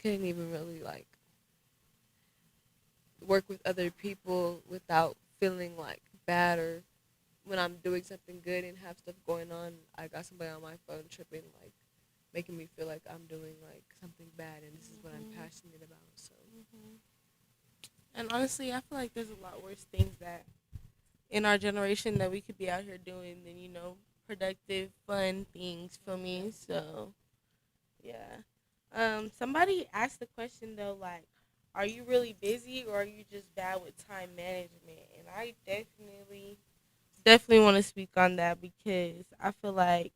couldn't even really like work with other people without feeling like bad or when I'm doing something good and have stuff going on, I got somebody on my phone tripping, like making me feel like I'm doing like something bad and this is what I'm passionate about. So And honestly, I feel like there's a lot worse things that in our generation that we could be out here doing than, productive, fun things for me. So yeah. Somebody asked the question though, like, are you really busy or are you just bad with time management? And I definitely want to speak on that because I feel like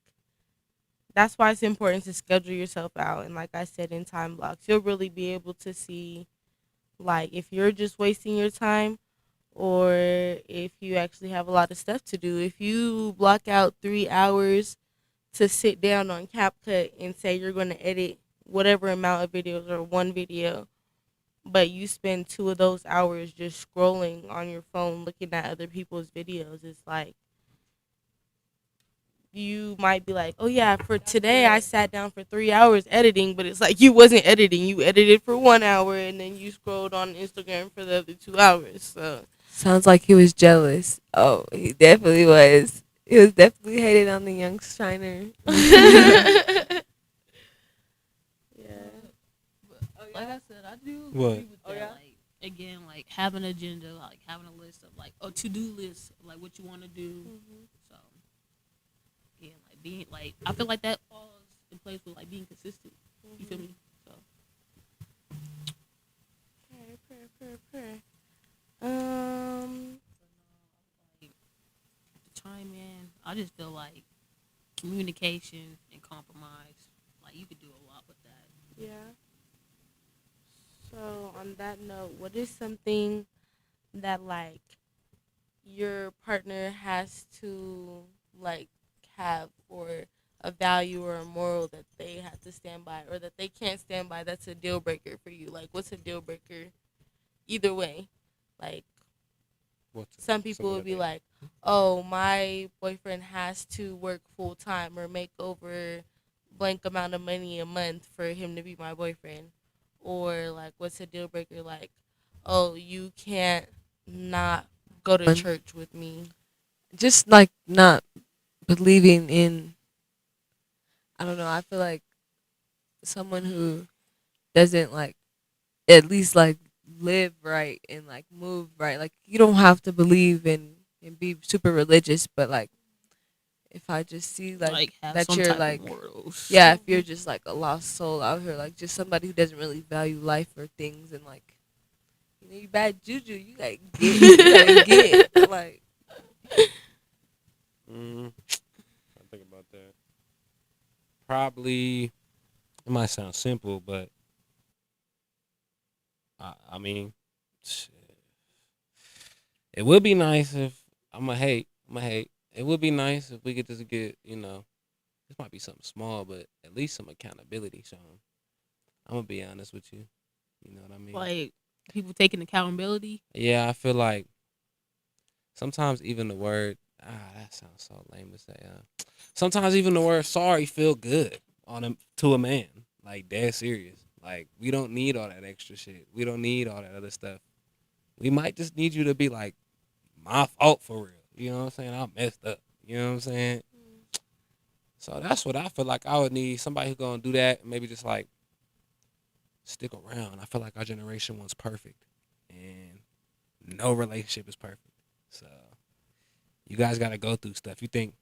that's why it's important to schedule yourself out. And like I said, in time blocks, you'll really be able to see like if you're just wasting your time or if you actually have a lot of stuff to do. If you block out 3 hours to sit down on CapCut and say you're going to edit whatever amount of videos or one video, but you spend 2 of those hours just scrolling on your phone looking at other people's videos, it's like you might be like, oh yeah, for today I sat down for 3 hours editing, but it's like you wasn't editing. You edited for 1 hour and then you scrolled on Instagram for the other 2 hours. So sounds like he was jealous. Oh, he definitely was. He was definitely hated on the young Shiner. Like I said, I do What? agree with that. Like again, like having an agenda, like having a list of like a to-do list, of, like what you want to do. So yeah, like being like I feel like that falls in place with like being consistent. You feel me? So Purr. like the time in, I just feel like communication and compromise. Like you could do a lot with that. Yeah. So on that note, what is something that like your partner has to like have or a value or a moral that they have to stand by or that they can't stand by that's a deal breaker for you? Like what's a deal breaker either way? Like some people would be like, oh, my boyfriend has to work full time or make over blank amount of money a month for him to be my boyfriend. Or like what's a deal breaker? Like, oh, you can't not go to church with me. Just like not believing in, I don't know, I feel like someone who doesn't like at least like live right and like move right. Like you don't have to believe in and be super religious, but like if I just see like have that some you're type of like morals. yeah, if you're just like a lost soul out here, like just somebody who doesn't really value life or things and like you bad juju, you gotta get like I think about that. Probably it might sound simple, but I mean, shit. It would be nice if I'm gonna hate. It would be nice if we could just get, this might be something small, but at least some accountability shown. I'm gonna be honest with you. You know what I mean? Like people taking accountability. Yeah, I feel like sometimes even the word that sounds so lame to say. Sometimes even the word sorry feel good to a man. Like dead serious. Like we don't need all that extra shit. We don't need all that other stuff. We might just need you to be like, my fault for real. You know what I'm saying? I messed up. You know what I'm saying? So that's what I feel like I would need. Somebody who's gonna do that and maybe just like stick around. I feel like our generation wants perfect. And no relationship is perfect. So you guys gotta go through stuff. You think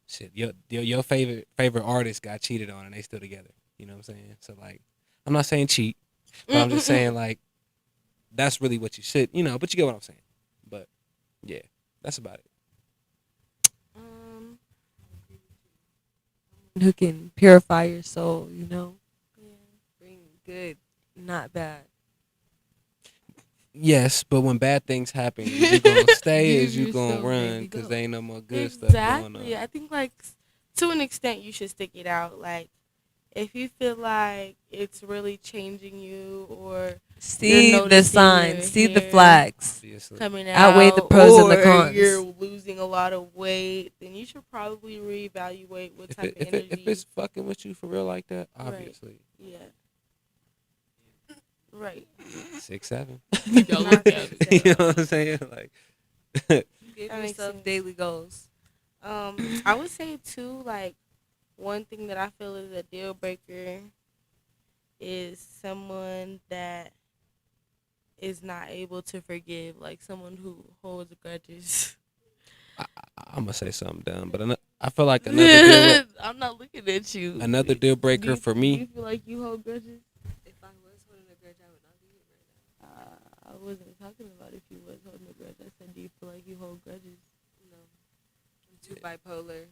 shit, your favorite artist got cheated on and they still together. You know what I'm saying? So like I'm not saying cheat, but I'm just saying like that's really what you should, but you get what I'm saying. But Yeah, that's about it. Who can purify your soul, you know? Yeah. Bring good, not bad. Yes, but when bad things happen, is you gonna stay or Give is you gonna yourself run baby because go. there ain't no more good stuff going Exactly. on? I think like to an extent you should stick it out. Like if you feel like it's really changing you or See the noticing signs, your see the hair flags. Obviously. coming Outweigh out, the pros and the or cons. you're losing a lot of weight, then you should probably reevaluate what type of energy. If it's fucking with you for real like that, Right. obviously. Yeah. Right. 6'7". You gotta Not look at it. You know what I'm saying? Like, Give That makes yourself sense. daily goals. I would say too, like one thing that I feel is a deal breaker is someone that is not able to forgive, like someone who holds grudges. I'm gonna say something dumb, but I feel like another I'm not looking at you. deal breaker for Do you me. feel like you hold grudges? If I was holding a grudge, I would not be here right now. I wasn't talking about if you was holding a grudge. I said, do you feel like you hold grudges? No, I'm too bipolar.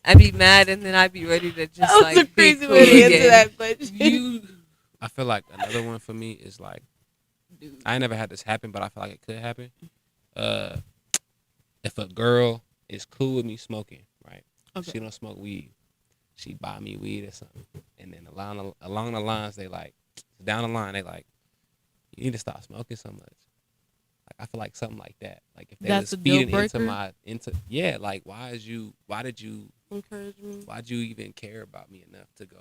I'd be mad, and then I'd be ready to just That was like a be crazy cool way to answer again. that question. You I feel like another one for me is like, I ain't never had this happen, but I feel like it could happen. If a girl is cool with me smoking, right? Okay. She don't smoke weed. She buy me weed or something, and then along the lines, they like down the line, they like, you need to stop smoking so much. Like I feel like something like that. Like if they That's was a deal feeding into breaker? like why did you Encourage me. why'd you even care about me enough to go,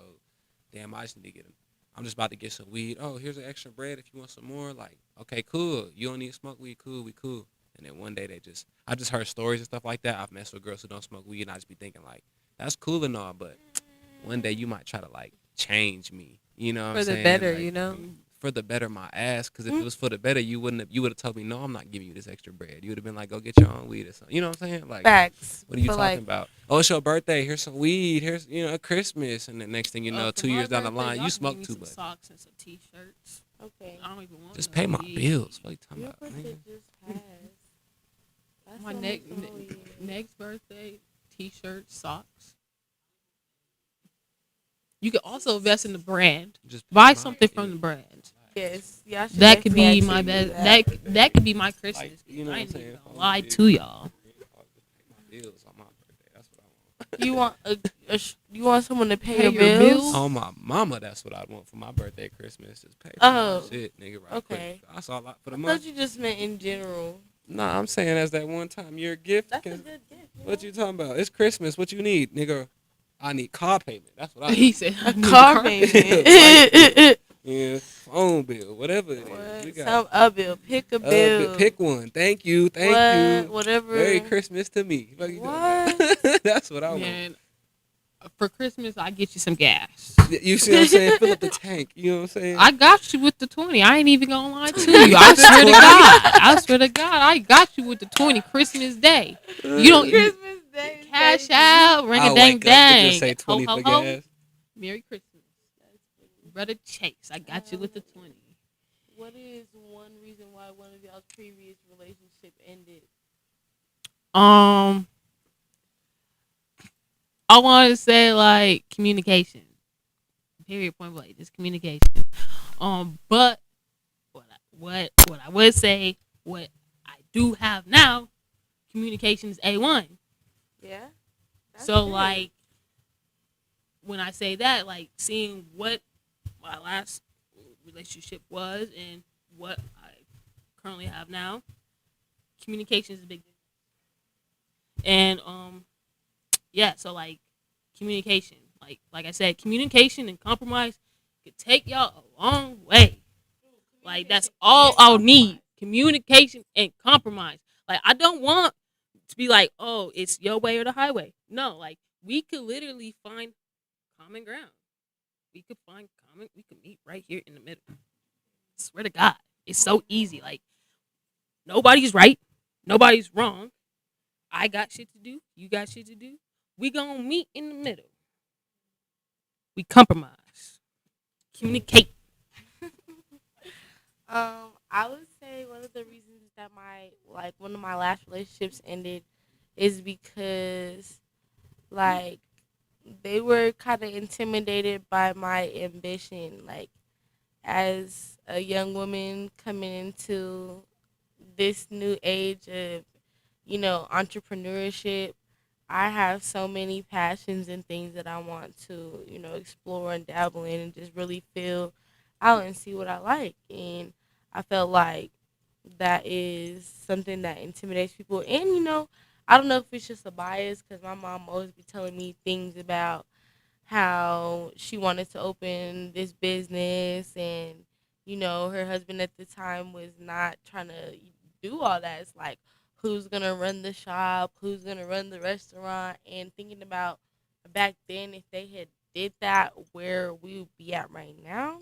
damn, I just need to get him. I'm just about to get some weed. Oh, here's an extra bread if you want some more. Like, okay, cool. You don't need to smoke weed. Cool, we cool. And then one day I just heard stories and stuff like that. I've messed with girls who don't smoke weed, and I just be thinking like, that's cool and all, but one day you might try to like change me. You know what For I'm the saying? better, Like, you know? For the better, my ass. Because if it was for the better, you would have told me, no, I'm not giving you this extra bread. You would have been like, go get your own weed or something. You know what I'm saying? Like, Facts. what are you But, talking like, about? Oh, it's your birthday. Here's some weed. Here's Christmas. And the next thing you know, for 2 my years down the birthday, line, y'all you can smoke give me too some much. socks and some t-shirts. Okay. I don't even want Just no pay my weed. bills. What are you talking Your about? birthday Man? just passed. That's My almost all year. next birthday, t-shirts, socks. You can also invest in the brand. Just Buy pay my something from bills. the brand. Yes. Y'all should That could definitely be my actually best. do That could be my Christmas. Like, you gift. know I what I'm ain't saying? even If I gonna was lie big, to y'all. I'll just pay my bills on my birthday. That's what I want. You want someone to pay, Pay your your bills? bills? On my mama, that's what I want for my birthday, Christmas. Just pay for Oh, my shit, nigga. Right okay. quick. That's all I for the I month. thought you just meant in general. Nah, I'm saying as that one time year gift. That's a 'cause good gift. what you talking about? It's Christmas. What you need, nigga? I need car payment. That's what I He need. said, A car payment. Light yeah, phone bill, whatever it is. We What? got A bill. Pick a bill. pick one. Thank you, thank you. Whatever. Merry Christmas to me. What you What? talking about? That's what I want. Man, for Christmas, I get you some gas. You see what I'm saying? Fill up the tank. You know what I'm saying? I got you with the 20. I ain't even gonna lie to you. I swear to God. I swear to God, I got you with the 20 Christmas Day. You don't Christmas Day. cash out, ring a I'll dang wake up and just dang. say 20 Ho, ho, for ho. gas. Merry Christmas. Brother Chase, I got you with the 20. What is one reason why one of y'all's previous relationship ended? I want to say like communication. Period. Point blank. Just communication. But what I would say, what I do have now, communication is A1. Yeah. That's So good. like when I say that, like seeing what my last relationship was and what I currently have now, communication is a big difference. And yeah, so like communication, like I said, communication and compromise could take y'all a long way. Like that's all I'll need. Communication and compromise. Like I don't want to be like, oh, it's your way or the highway. No, like we could literally find common ground. We could meet right here in the middle. Swear to God. It's so easy. Like nobody's right. Nobody's wrong. I got shit to do. You got shit to do. We gonna meet in the middle. We compromise. Communicate. I would say one of the reasons that one of my last relationships ended is because like they were kind of intimidated by my ambition. Like as a young woman coming into this new age of, entrepreneurship, I have so many passions and things that I want to, explore and dabble in and just really feel out and see what I like. And I felt like that is something that intimidates people. And, I don't know if it's just a bias because my mom always be telling me things about how she wanted to open this business and, her husband at the time was not trying to do all that. It's like, who's going to run the shop? Who's going to run the restaurant? And thinking about back then, if they had did that, where we would be at right now,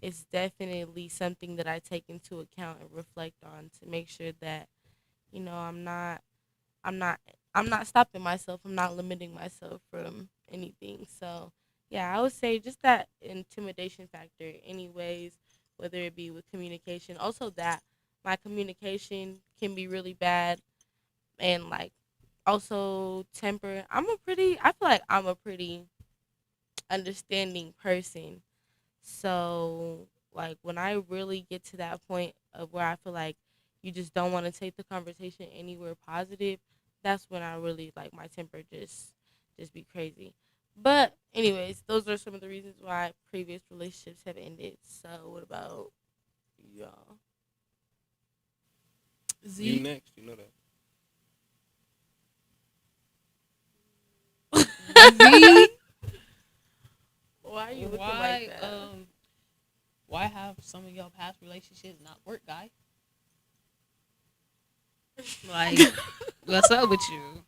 it's definitely something that I take into account and reflect on to make sure that, I'm not I'm not I'm not stopping myself. I'm not limiting myself from anything. So yeah, I would say just that intimidation factor anyways, whether it be with communication. Also that my communication can be really bad and like also temper. I feel like I'm a pretty understanding person. So, like, when I really get to that point of where I feel like you just don't want to take the conversation anywhere positive, that's when I really like my temper just be crazy. But anyways, those are some of the reasons why previous relationships have ended. So, what about y'all? You next, you know that. Z. Why are you looking like that? Why have some of your past relationships not work, guy? Like, what's up with you?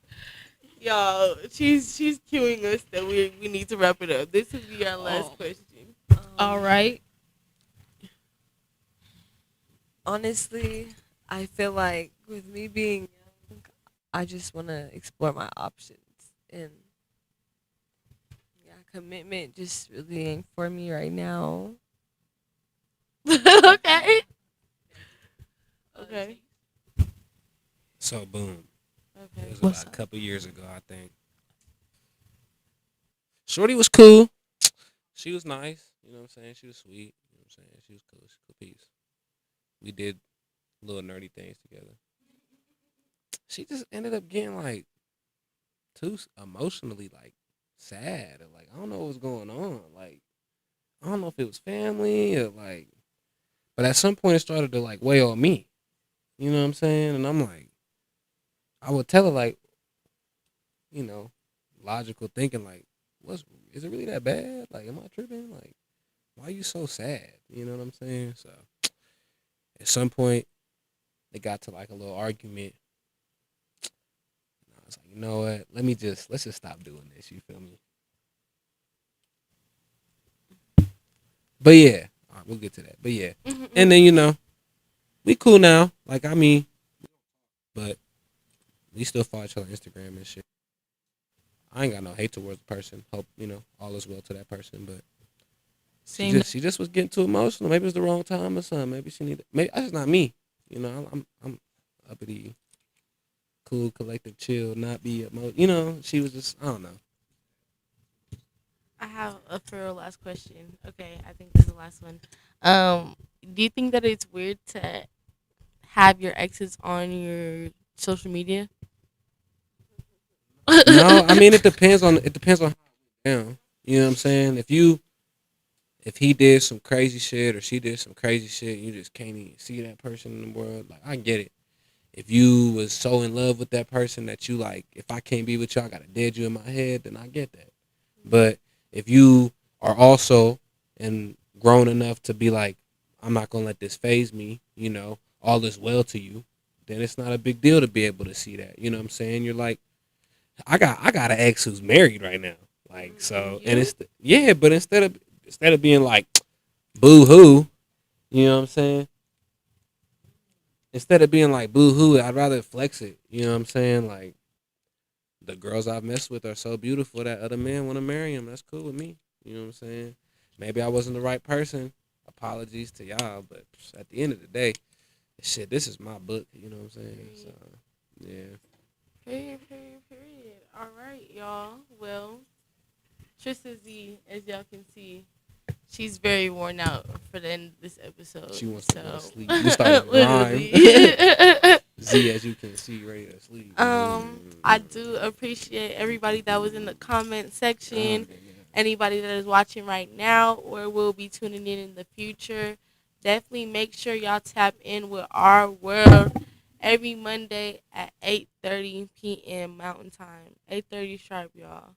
Y'all, she's cueing us that we need to wrap it up. This will be our last question. All right. Honestly, I feel like with me being young, I just want to explore my options. And yeah, commitment just really ain't for me right now. Okay. Okay. So boom. Okay. It was What's about a up? couple years ago, I think. Shorty was cool. She was nice. You know what I'm saying? She was sweet. You know what I'm saying? She was cool. She was cool piece. We did little nerdy things together. She just ended up getting like too emotionally like sad or like I don't know what was going on. Like I don't know if it was family or like, but at some point it started to like weigh on me. You know what I'm saying? And I'm like, I would tell her like, you know, logical thinking like, is it really that bad? Like, am I tripping? Like, why are you so sad? You know what I'm saying? So at some point it got to like a little argument. And I was like, you know what? Let's just stop doing this. You feel me? But yeah, all right, we'll get to that. But yeah, and then we cool now. Like I mean, but we still follow each other on Instagram and shit. I ain't got no hate towards the person. Hope all is well to that person. But she just was getting too emotional. Maybe it was the wrong time or something. Maybe she needed. Maybe that's just not me. I'm uppity, cool, collective, chill, not be she was just I don't know. I have a for real last question. Okay, I think this is the last one. Do you think that it's weird to have your exes on your social media? No, I mean it depends on how it went down. You know what I'm saying? If he did some crazy shit or she did some crazy shit, you just can't even see that person in the world. Like I get it. If you was so in love with that person that you like, if I can't be with you, I gotta dead you in my head, then I get that. But if you are also and grown enough to be like, I'm not gonna let this phase me, all is well to you, then it's not a big deal to be able to see that. You know what I'm saying? You're like, I got an ex who's married right now. Like so and it's but instead of being like boo hoo, you know what I'm saying? Instead of being like boo hoo, I'd rather flex it. You know what I'm saying? Like the girls I've messed with are so beautiful that other men want to marry them. That's cool with me. You know what I'm saying? Maybe I wasn't the right person. Apologies to y'all, but at the end of the day, shit, this is my book. You know what I'm saying? So, yeah. Period. All right, y'all. Well, Trista Z, as y'all can see, she's very worn out for the end of this episode. She wants to go to sleep. We started rhyme. Z, as you can see, ready to sleep. I do appreciate everybody that was in the comment section. Anybody that is watching right now or will be tuning in the future, definitely make sure y'all tap in with our world every Monday at 8:30 p.m. Mountain Time. 8:30 sharp, y'all.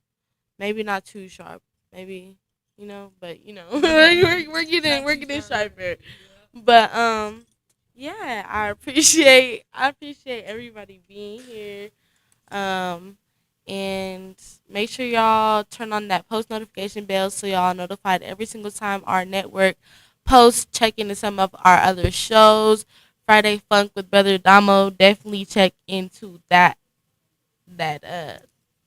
Maybe not too sharp. Maybe, but we're getting sharper. But yeah, I appreciate everybody being here. And make sure y'all turn on that post notification bell so y'all are notified every single time our network posts. Check into some of our other shows. Friday Funk with Brother Damo. Definitely check into that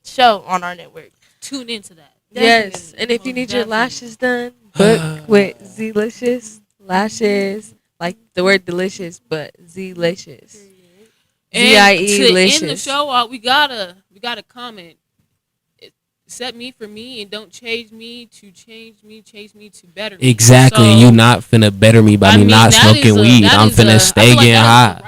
show on our network. Tune into that. Yes, and if you need your lashes done, book with Z-Licious Lashes. Like the word delicious, but Z-Licious. And to Z-I-E-licious. end the show out, we gotta comment. Set me for me and don't change me to change me to better me. Exactly. So, You not finna better me by me not smoking weed. I'm finna stay getting high.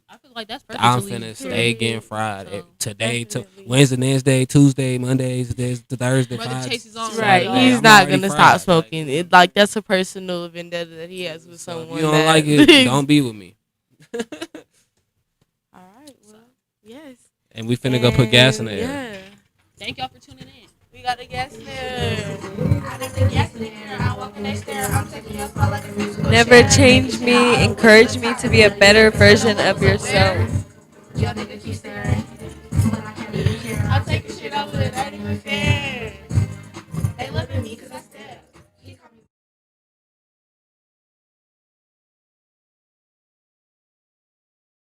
I feel like that's I'm perfectly finna stay getting fried. So, Today, Wednesday, Tuesday, Mondays, Thursday, Brother Chase is on Right, he's not gonna stop smoking. That's a personal vendetta that he has with someone. If you don't like it, don't be with me. All right, well, yes. And we finna go put gas in the air. Yeah. Thank y'all for tuning in. We got a guest there. Never change me. Encourage me to be a better version of yourself. I'll take the shit out with it 90%.